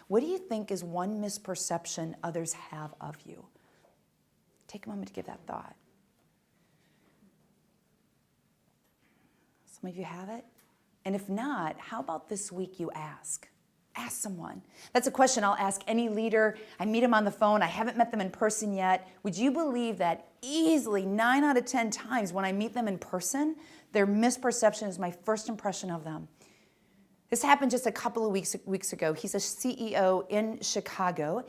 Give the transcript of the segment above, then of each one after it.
What do you think is one misperception others have of you? Take a moment to give that thought. Some of you have it. And if not, how about this week you ask? Ask someone. That's a question I'll ask any leader. I meet them on the phone. I haven't met them in person yet. Would you believe that easily 9 out of 10 times when I meet them in person, their misperception is my first impression of them? This happened just a couple of weeks ago. He's a CEO in Chicago,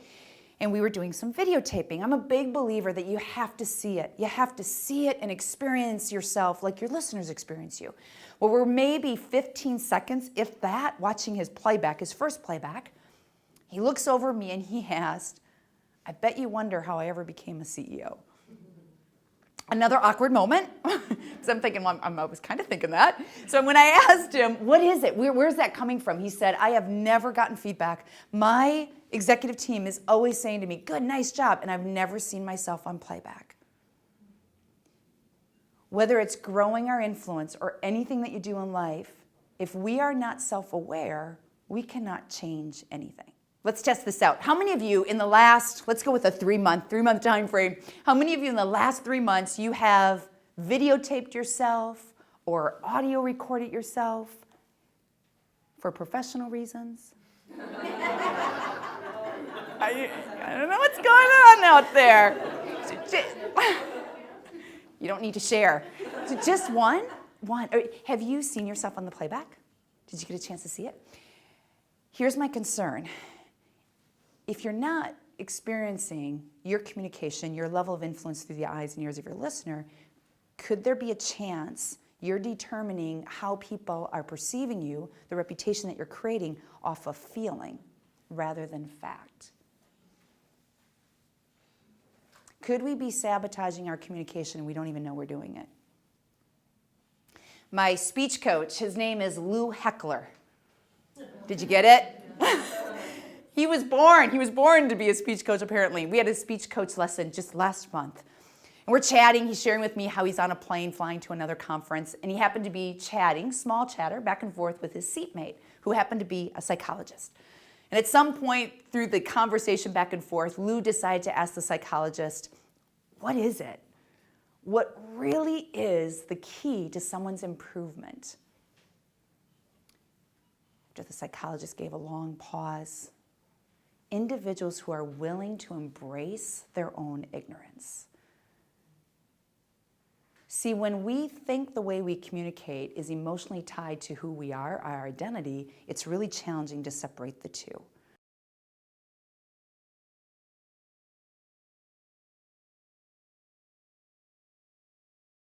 and we were doing some videotaping. I'm a big believer that you have to see it. You have to see it and experience yourself like your listeners experience you. Well, we're maybe 15 seconds, if that, watching his playback, his first playback. He looks over at me and he asked, I bet you wonder how I ever became a CEO. Another awkward moment, because I'm thinking, well, I was kind of thinking that. So when I asked him, what is it? Where's that coming from? He said, I have never gotten feedback. My executive team is always saying to me, good, nice job, and I've never seen myself on playback. Whether it's growing our influence or anything that you do in life, if we are not self-aware, we cannot change anything. Let's test this out. How many of you in the last, let's go with a 3-month time frame. How many of you in the last 3 months you have videotaped yourself or audio recorded yourself for professional reasons? I don't know what's going on out there. You don't need to share. So just one. Have you seen yourself on the playback? Did you get a chance to see it? Here's my concern. If you're not experiencing your communication, your level of influence through the eyes and ears of your listener, could there be a chance you're determining how people are perceiving you, the reputation that you're creating, off of feeling rather than fact? Could we be sabotaging our communication and we don't even know we're doing it? My speech coach, his name is Lou Heckler. Did you get it? He was born to be a speech coach, apparently. We had a speech coach lesson just last month. And we're chatting. He's sharing with me how he's on a plane flying to another conference. And he happened to be chatting, small chatter, back and forth with his seatmate, who happened to be a psychologist. And at some point through the conversation back and forth, Lou decided to ask the psychologist, what is it? What really is the key to someone's improvement? After the psychologist gave a long pause, individuals who are willing to embrace their own ignorance. See, when we think the way we communicate is emotionally tied to who we are, our identity, it's really challenging to separate the two.